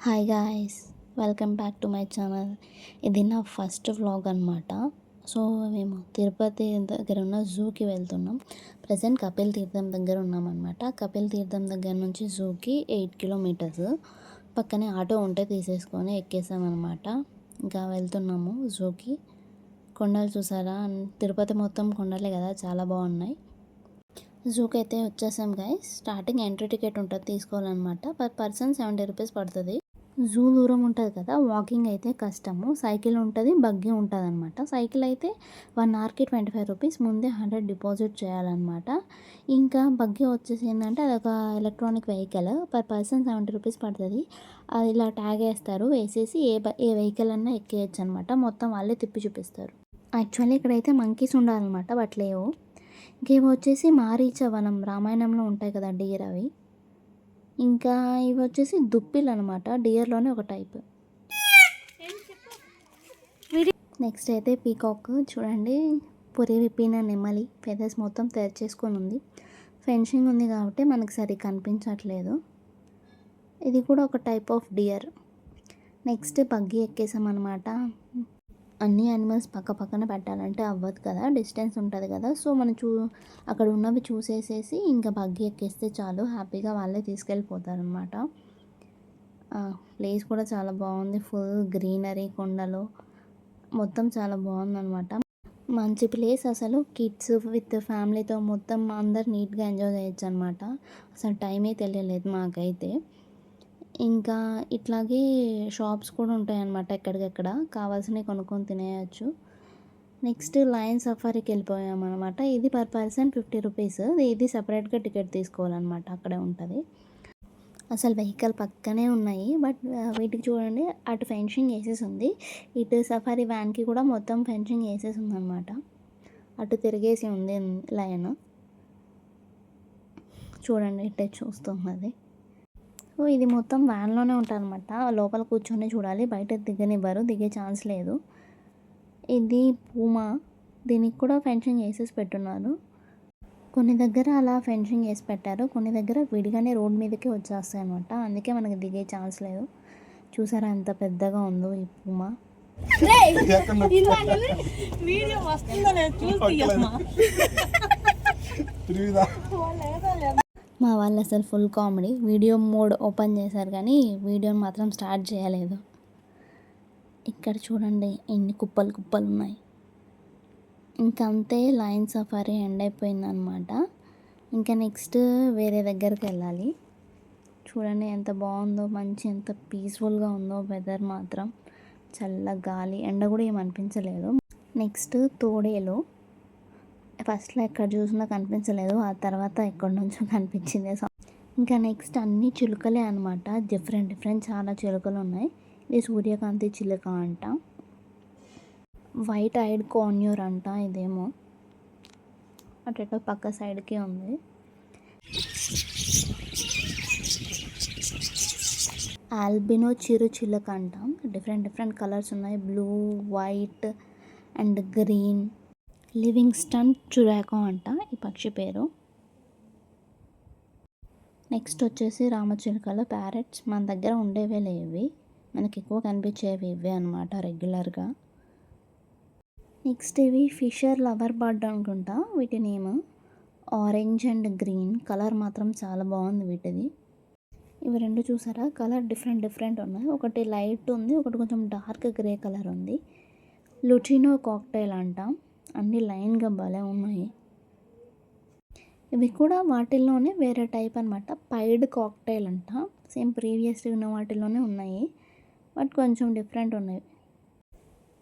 Hi guys, welcome back to my channel. ఇది నా first vlog అనమాట. సో మేము తిరుపతి దగ్గర ఉన్న జూకి వెళ్తున్నాం. ప్రజెంట్ కపిల్ తీర్థం దగ్గర ఉన్నామన్నమాట. కపిల్ తీర్థం దగ్గర నుంచి జూకి 8 కిలోమీటర్స్. పక్కనే ఆటో ఉంటే తీసేసుకొని ఎక్కేసామన్నమాట. ఇంకా వెళ్తున్నాము జూకి. కొండలు చూసారా, తిరుపతి మొత్తం కొండలే కదా, చాలా బాగున్నాయి. జూకి అయితే వచ్చేసాం గైస్. స్టార్టింగ్ ఎంట్రీ టికెట్ ఉంటుంది, తీసుకోవాలన్నమాట. పర్ పర్సన్ 70 రూపీస్ పడుతుంది. జూ దూరం ఉంటుంది కదా, వాకింగ్ అయితే కష్టము. సైకిల్ ఉంటుంది, బగ్గి ఉంటుంది అనమాట. సైకిల్ అయితే 1 అవర్కి 25 రూపీస్, ముందే 100 డిపాజిట్ చేయాలన్నమాట. ఇంకా బగ్గి వచ్చేసి ఏంటంటే అదొక electronic vehicle, per person 70 rupees పడుతుంది. అది ఇలా ట్యాగ్ వేస్తారు, వేసేసి ఏ వెహికల్ అన్నా ఎక్కేయచ్చు అనమాట. మొత్తం వాళ్ళే తిప్పి చూపిస్తారు. యాక్చువల్లీ ఇక్కడైతే మంకీస్ ఉండాలన్నమాట, బట్ లేవు. ఇంకేమో వచ్చేసి మారీచవనం, రామాయణంలో ఉంటాయి కదా డియర్, అవి. ఇంకా ఇవి వచ్చేసి దుప్పిలు అనమాట, డియర్లోనే ఒక టైప్. నెక్స్ట్ అయితే పీకాక్ చూడండి, పొరి విప్పిన నెమలి, ఫెదర్స్ మొత్తం తెరిచేసుకొని ఉంది. ఫెన్సింగ్ ఉంది కాబట్టి మనకి సరిగ్గా కనిపించట్లేదు. ఇది కూడా ఒక type of deer. Next buggy ఎక్కేసామన్నమాట. అన్ని యానిమల్స్ పక్క పక్కన పెట్టాలంటే అవ్వదు కదా, డిస్టెన్స్ ఉంటుంది కదా. సో మనం అక్కడ ఉన్నవి చూసేసేసి ఇంకా బగ్గి ఎక్కేస్తే చాలు, హ్యాపీగా వాళ్ళే తీసుకెళ్ళిపోతారనమాట. ప్లేస్ కూడా చాలా బాగుంది, ఫుల్ గ్రీనరీ, కొండలు మొత్తం చాలా బాగుందనమాట. మంచి ప్లేస్ అసలు. కిడ్స్ విత్ ఫ్యామిలీతో మొత్తం అందరు నీట్గా ఎంజాయ్ చేయొచ్చు అనమాట. అసలు టైమే తెలియలేదు మాకైతే. ఇంకా ఇట్లాగే షాప్స్ కూడా ఉంటాయన్నమాట, ఎక్కడికెక్కడ కావాల్సినవి కొనుక్కొని తినేయచ్చు. నెక్స్ట్ లయన్ సఫారీకి వెళ్ళిపోయామన్నమాట. ఇది పర్ పర్సన్ 50 రూపీస్. ఇది సపరేట్గా టికెట్ తీసుకోవాలన్నమాట, అక్కడే ఉంటుంది. అసలు వెహికల్ పక్కనే ఉన్నాయి, బట్ వీటికి చూడండి అటు ఫెన్సింగ్ వేసేసి ఉంది. ఇటు సఫారీ వ్యాన్కి కూడా మొత్తం ఫెన్సింగ్ వేసేసి ఉందన్నమాట. అటు తిరిగేసి ఉంది లయన్. చూడండి ఇటే చూస్తుంది అది. సో ఇది మొత్తం వ్యాన్లోనే ఉంటుంది అనమాట. లోపల కూర్చొని చూడాలి, బయట దిగనివ్వరు, దిగే ఛాన్స్ లేదు. ఇది పూమా, దీనికి కూడా ఫెన్సింగ్ వేసేసి పెట్టున్నారు. కొన్ని దగ్గర అలా ఫెన్సింగ్ వేసి పెట్టారు, కొన్ని దగ్గర విడిగానే రోడ్ మీదకి వచ్చేస్తాయి అనమాట. అందుకే మనకి దిగే ఛాన్స్ లేదు. చూసారా ఎంత పెద్దగా ఉందో ఈ పూమా. మా వాళ్ళు అసలు full comedy. Video mode open చేశారు కానీ వీడియోని మాత్రం స్టార్ట్ చేయలేదు. ఇక్కడ చూడండి ఎన్ని కుప్పలు కుప్పలు ఉన్నాయి. ఇంకంతే, లయన్ సఫారీ ఎండ్ అయిపోయిందనమాట. ఇంకా నెక్స్ట్ వేరే దగ్గరికి వెళ్ళాలి. చూడండి ఎంత బాగుందో, మంచి ఎంత పీస్ఫుల్గా ఉందో. వెదర్ మాత్రం చల్ల గాలి, ఎండ కూడా ఏమనిపించలేదు. నెక్స్ట్ తోడేలు. ఫస్ట్లో ఎక్కడ చూసినా కనిపించలేదు, ఆ తర్వాత ఎక్కడి నుంచో కనిపించింది. ఇంకా నెక్స్ట్ అన్ని చిలుకలే అనమాట, డిఫరెంట్ చాలా చిలుకలు ఉన్నాయి. ఇది సూర్యకాంతి చిలుక అంట, వైట్ ఐడ్ కాన్యూర్ అంట. ఇదేమో అటో పక్క సైడ్కి ఉంది. ఆల్బినో చిరు చిలుక అంట. డిఫరెంట్ కలర్స్ ఉన్నాయి, blue, white and green. Livingstone చురాకో అంట ఈ పక్షి పేరు. నెక్స్ట్ వచ్చేసి రామచిలుకలు, ప్యారెట్స్. మన దగ్గర ఉండేవే లేవి, మనకి ఎక్కువ కనిపించేవి ఇవే అనమాట రెగ్యులర్గా. నెక్స్ట్ ఇవి ఫిషర్ లవర్ బర్డ్ అనుకుంటా వీటి name. Orange and green colour మాత్రం చాలా బాగుంది వీటిది. ఇవి రెండు చూసారా, కలర్ డిఫరెంట్ ఉన్నాయి. ఒకటి లైట్ ఉంది, ఒకటి కొంచెం డార్క్ గ్రే కలర్ ఉంది. లుటినో కాక్టైల్ అంట. అన్నీ లైన్గా భలే ఉన్నాయి. ఇవి కూడా వాటిల్లోనే వేరే టైప్ అనమాట, పైడ్ కాక్టైల్ అంట. సేమ్ ప్రీవియస్ ఉన్న వాటిల్లోనే ఉన్నాయి, బట్ కొంచెం డిఫరెంట్ ఉన్నాయి.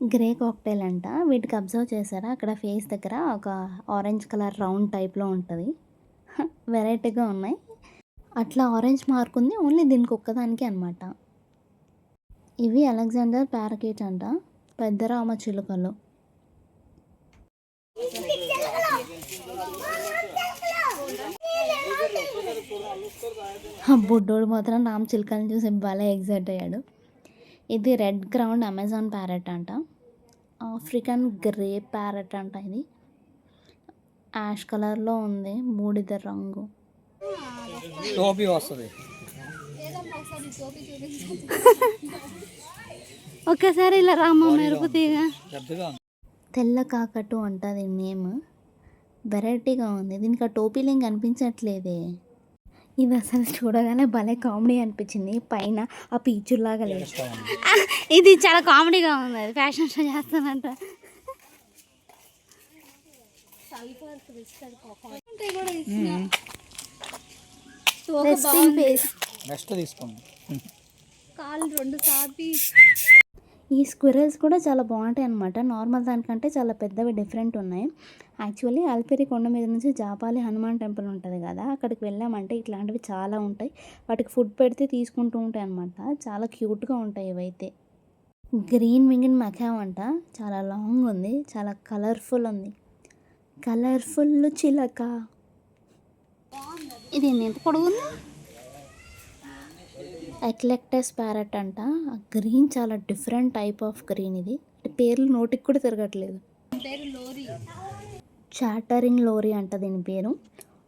గ్రే కాక్టైల్ అంట. వీటికి అబ్జర్వ్ చేశారా, అక్కడ ఫేస్ దగ్గర ఒక ఆరెంజ్ కలర్ రౌండ్ టైప్లో ఉంటుంది. వెరైటీగా ఉన్నాయి. అట్లా ఆరెంజ్ మార్క్ ఉంది ఓన్లీ దీనికి ఒక్కదానికి అనమాట. ఇవి అలెగ్జాండర్ ప్యారకీట్ అంట, పెద్ద రామ చిలుకలు. బుడ్డోడు మాత్రం రామ్ చిలుకని చూసి భలే ఎగ్జైట్ అయ్యాడు. ఇది రెడ్ గ్రౌండ్ అమెజాన్ ప్యారెట్ అంట, ఆఫ్రికన్ గ్రే ప్యారెట్ అంట. ఇది యాష్ కలర్లో ఉంది, బూడిద రంగు. ఒక్కసారి ఇలా రామ మెరుపు తీగ. తెల్ల కాకటు అంటుంది నేమ్. వెరైటీగా ఉంది. దీనికి ఆ టోపీలు ఏం కనిపించట్లేదే. ఇది అసలు చూడగానే భలే కామెడీ అనిపించింది. పైన ఆ పీచులాగా లేదు. ఇది చాలా కామెడీగా ఉంది. అది ఫ్యాషన్ షో చేస్తానంట. ఈ స్క్విరల్స్ కూడా చాలా బాగుంటాయి అన్నమాట. నార్మల్ దానికంటే చాలా పెద్దవి డిఫరెంట్ ఉన్నాయి. యాక్చువల్లీ అల్పిరి కొండ మీద నుంచి జాపాలి హనుమాన్ టెంపుల్ ఉంటుంది కదా, అక్కడికి వెళ్ళామంటే ఇట్లాంటివి చాలా ఉంటాయి. వాటికి ఫుడ్ పెడితే తీసుకుంటూ ఉంటాయి అన్నమాట. చాలా క్యూట్గా ఉంటాయి ఇవైతే. గ్రీన్ వింగిడ్ మకావ్ అంట. చాలా లాంగ్ ఉంది, చాలా కలర్ఫుల్ ఉంది. కలర్ఫుల్ చిలక. ఇది ఎంత పొడుగుంది. ఎక్లెక్టస్ ప్యారెట్ అంట. ఆ గ్రీన్ చాలా డిఫరెంట్ టైప్ ఆఫ్ గ్రీన్. ఇది పేర్లు నోటికి కూడా తిరగట్లేదు. చాటరింగ్ లోరీ అంట దీని పేరు.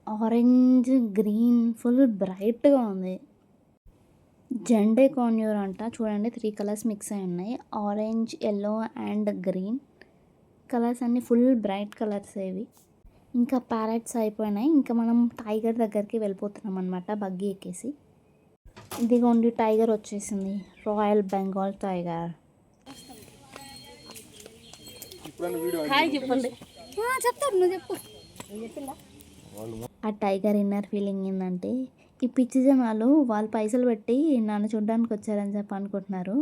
ఆరెంజ్ గ్రీన్ ఫుల్ బ్రైట్గా ఉంది. జెండే కాన్యూర్ అంట. చూడండి 3 కలర్స్ మిక్స్ అయి ఉన్నాయి. Orange, yellow and green colours అన్నీ ఫుల్ బ్రైట్ కలర్స్ ఇవి. ఇంకా ప్యారెట్స్ అయిపోయినాయి. ఇంకా మనం టైగర్ దగ్గరికి వెళ్ళిపోతున్నాం అనమాట బగ్గీ ఎక్కేసి. ఇదిగోండి టైగర్ వచ్చేసింది. Royal Bengal tiger. చెప్పండి. చెప్తారు, నువ్వు చెప్పు. ఆ టైగర్ ఇన్నర్ ఫీలింగ్ ఏంటంటే, ఈ పిచ్చి జనాలు వాళ్ళు పైసలు పెట్టి నన్ను చూడడానికి వచ్చారని చెప్పి అనుకుంటున్నారు.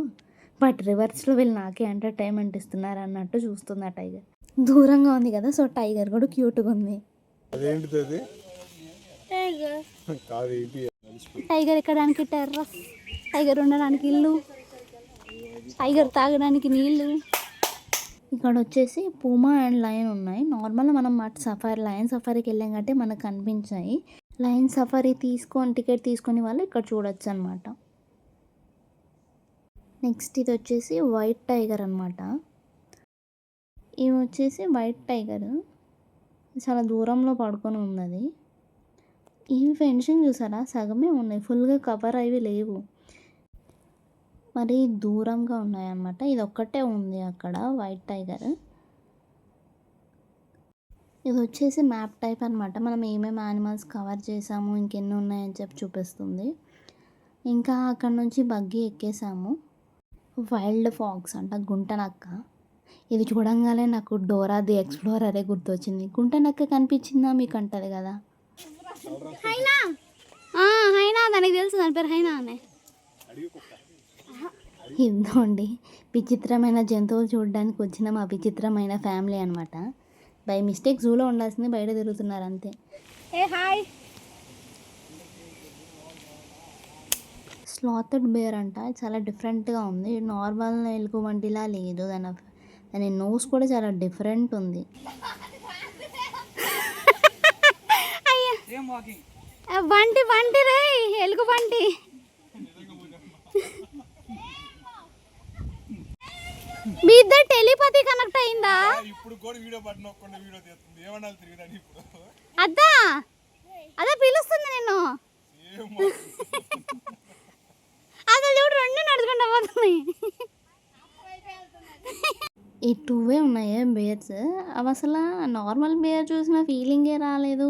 బట్ రివర్స్లో వీళ్ళు నాకే ఎంటర్టైన్మెంట్ ఇస్తున్నారు అన్నట్టు చూస్తుంది ఆ టైగర్. దూరంగా ఉంది కదా, సో టైగర్ కూడా క్యూట్గా ఉంది. టైగర్ ఎక్కడానికి టెర్రస్, టైగర్ ఉండడానికి ఇల్లు, టైగర్ తాగడానికి నీళ్ళు. ఇక్కడ వచ్చేసి పూమా అండ్ లయన్ ఉన్నాయి. నార్మల్గా మనం లయన్ సఫారీకి వెళ్ళాం కాబట్టి మనకు కనిపించాయి. లయన్ సఫారీ టికెట్ తీసుకొని వాళ్ళు ఇక్కడ చూడొచ్చు అనమాట. నెక్స్ట్ ఇది వచ్చేసి వైట్ టైగర్ అనమాట. ఇవి వచ్చేసి వైట్ టైగర్ చాలా దూరంలో పడుకొని ఉన్నది. ఇవి ఫెన్సింగ్ చూసారా, సగమే ఉన్నాయి, ఫుల్గా కవర్ అవి లేవు, మరి దూరంగా ఉన్నాయన్నమాట. ఇది ఒక్కటే ఉంది అక్కడ వైట్ టైగర్. ఇది వచ్చేసి మ్యాప్ టైప్ అనమాట. మనం ఏమేమి యానిమల్స్ కవర్ చేసాము, ఇంకెన్ని ఉన్నాయని చెప్పి చూపిస్తుంది. ఇంకా అక్కడ నుంచి బగ్గీ ఎక్కేసాము. వైల్డ్ ఫాక్స్ అంట, గుంటనక్క. ఇది చూడంగానే నాకు డోరా ది ఎక్స్ప్లోరరే గుర్తొచ్చింది. గుంటనక్క కనిపించిందా మీకు అంటది కదా. హైనా దానికి తెలుసు, దాని పేరు హైనా అనే. ఇదండి విచిత్రమైన జంతువులు చూడడానికి వచ్చిన మా విచిత్రమైన ఫ్యామిలీ అనమాట. బై మిస్టేక్ జూలో ఉండాల్సింది బయట తిరుగుతున్నారు అంతే. హాయ్. స్లాతెడ్ బేర్ అంట. చాలా డిఫరెంట్గా ఉంది. నార్మల్ ఎలుగు వంటిలా లేదు. దాని నోస్ కూడా చాలా డిఫరెంట్ ఉంది. బంటి రే ఎలుగు బంటి. మీ ఇద్దరు టెలిపతి కనెక్ట్ అయిందా? అదా పిలుస్తుంది నేను. అసలు చూడు, రెండు నడుచుకుంటా పోతున్నాయి. ఈ 2 ఉన్నాయి బేర్స్. అవి అసలు నార్మల్ బేర్ చూసిన ఫీలింగే రాలేదు.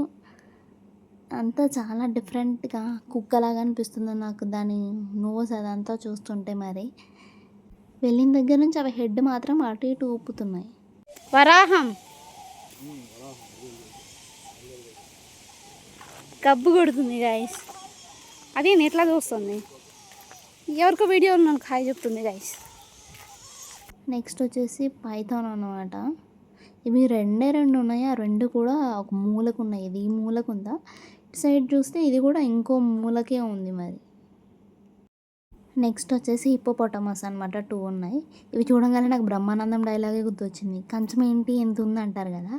అంతా చాలా డిఫరెంట్గా కుక్కలాగా అనిపిస్తుంది నాకు దాని నోస్ అదంతా చూస్తుంటే. మరి వెళ్ళిన దగ్గర నుంచి అవి హెడ్ మాత్రం అటు ఇటు ఊపుతున్నాయి. వరాహం కబ్బు కొడుతుంది గాయస్. అది ఎట్లా చూస్తుంది, ఎవరికో వీడియో నాకు హాయ్ చెప్తుంది గాయస్. నెక్స్ట్ వచ్చేసి పైథాన్ అన్నమాట. ఇవి 2 ఉన్నాయి. ఆ 2 కూడా ఒక మూలకు ఉన్నాయి. ఇది ఈ మూలకు ఉందా, ఇటు సైడ్ చూస్తే ఇది కూడా ఇంకో మూలకే ఉంది మరి. నెక్స్ట్ వచ్చేసి హిప్పోపోటమస్ అనమాట. 2 ఉన్నాయి. ఇవి చూడగానే నాకు బ్రహ్మానందం డైలాగే గుర్తొచ్చింది. కంచం ఏంటి ఎంత ఉంది అంటారు కదా,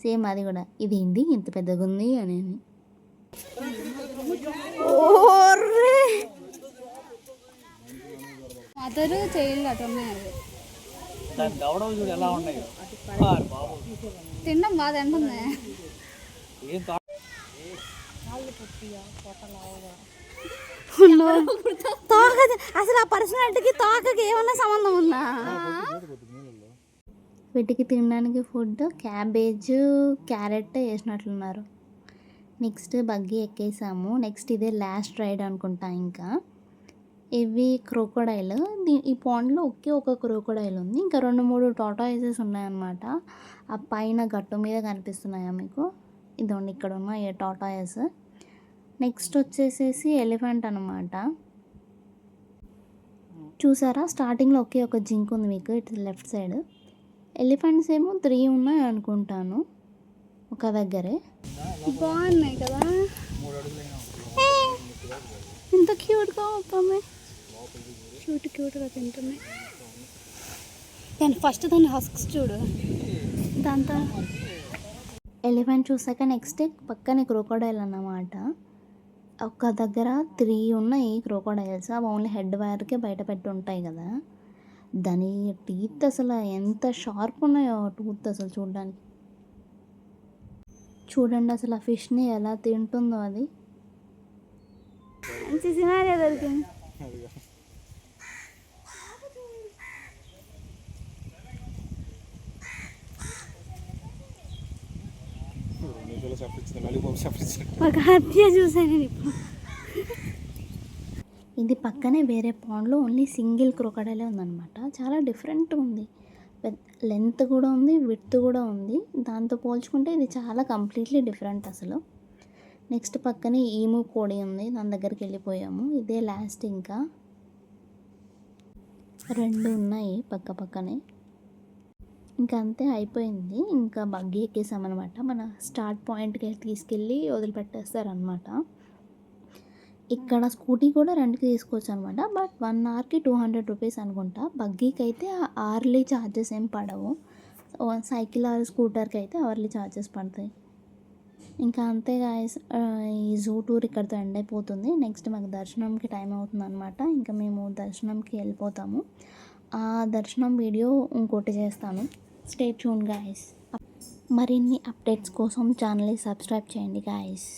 సేమ్ అది కూడా. ఇది ఏంటి ఎంత పెద్దగా ఉంది అని. మదరు చైల్డ్ అటు ఉన్నాయి. తినడం బాగా తింటుంది. తోక అసలు ఆ పర్సనాలిటీకి తోకకి ఏమన్నా సంబంధం ఉందా? వీటికి తినడానికి ఫుడ్ క్యాబేజ్ క్యారెట్ వేసినట్లున్నారు. నెక్స్ట్ బగ్గీ ఎక్కేసాము. నెక్స్ట్ ఇదే లాస్ట్ రైడ్ అనుకుంటా. ఇంకా ఇవి క్రోకోడైల్. ఈ పాండ్లో ఒకే ఒక క్రోకోడైల్ ఉంది. ఇంకా 2-3 టాటాయిసెస్ ఉన్నాయన్నమాట. ఆ పైన గట్టు మీద కనిపిస్తున్నాయా మీకు? ఇదిగోండి ఇక్కడ ఉన్నాయి టాటాయిస్. నెక్స్ట్ వచ్చేసేసి ఎలిఫెంట్ అనమాట. చూసారా స్టార్టింగ్లో ఒకే ఒక జింక్ ఉంది మీకు ఇటు లెఫ్ట్ సైడ్. ఎలిఫెంట్స్ ఏమో 3 ఉన్నాయి అనుకుంటాను ఒక దగ్గరే. బాగున్నాయి కదా, ఇంత క్యూట్గా అవుతుంది. క్యూట్గా తింటున్నాయి. కానీ ఫస్ట్ దాని హస్క్స్ చూడు. దాంతో ఎలిఫెంట్ చూసాక నెక్స్ట్ పక్కనే క్రోకోడైల్ అన్నమాట. ఒక దగ్గర 3 ఉన్నాయి క్రోకోడైల్స్. అవి ఓన్లీ హెడ్ వరకే బయట పెట్టి ఉంటాయి కదా. దాని టీత్ అసలు ఎంత షార్ప్ ఉన్నాయో టూత్ అసలు చూడండి అసలు ఆ ఫిష్ని ఎలా తింటుందో. అది మంచి సినారియో దొరికింది. ఒక హత్య చూసాను నేను ఇప్పుడు. ఇది పక్కనే వేరే పాండ్లో ఓన్లీ సింగిల్ క్రొకడైలే ఉందన్నమాట. చాలా డిఫరెంట్ ఉంది. లెంత్ కూడా ఉంది, విడ్త్ కూడా ఉంది. దాంతో పోల్చుకుంటే ఇది చాలా కంప్లీట్లీ డిఫరెంట్ అసలు. నెక్స్ట్ పక్కనే ఈము కోడి ఉంది, దాని దగ్గరికి వెళ్ళిపోయాము. ఇదే లాస్ట్. ఇంకా 2 ఉన్నాయి పక్క పక్కనే. ఇంకా అంతే అయిపోయింది. ఇంకా బగ్గీ ఎక్కేసామన్నమాట. మన స్టార్ట్ పాయింట్కి తీసుకెళ్ళి వదిలిపెట్టేస్తారనమాట. ఇక్కడ స్కూటీ కూడా రెంట్కి తీసుకోవచ్చు అనమాట. బట్ 1 అవర్కి 200 రూపీస్ అనుకుంటా. బగ్గీకి అయితే అవర్లీ ఛార్జెస్ ఏం పడవు. సైకిల్ ఆర్ స్కూటర్కి అయితే అవర్లీ ఛార్జెస్ పడతాయి. ఇంకా అంతే గాయస్, ఈ జూ టూర్ ఇక్కడితో ఎండ్ అయిపోతుంది. నెక్స్ట్ మాకు దర్శనంకి టైం అవుతుంది అనమాట. ఇంకా మేము దర్శనంకి వెళ్ళిపోతాము. ఆ దర్శనం వీడియో ఇంకోటి చేస్తాను. Stay tune guys. మరిన్ని అప్డేట్స్ కోసం ఛానల్ని సబ్స్క్రైబ్ చేయండి గాయస్.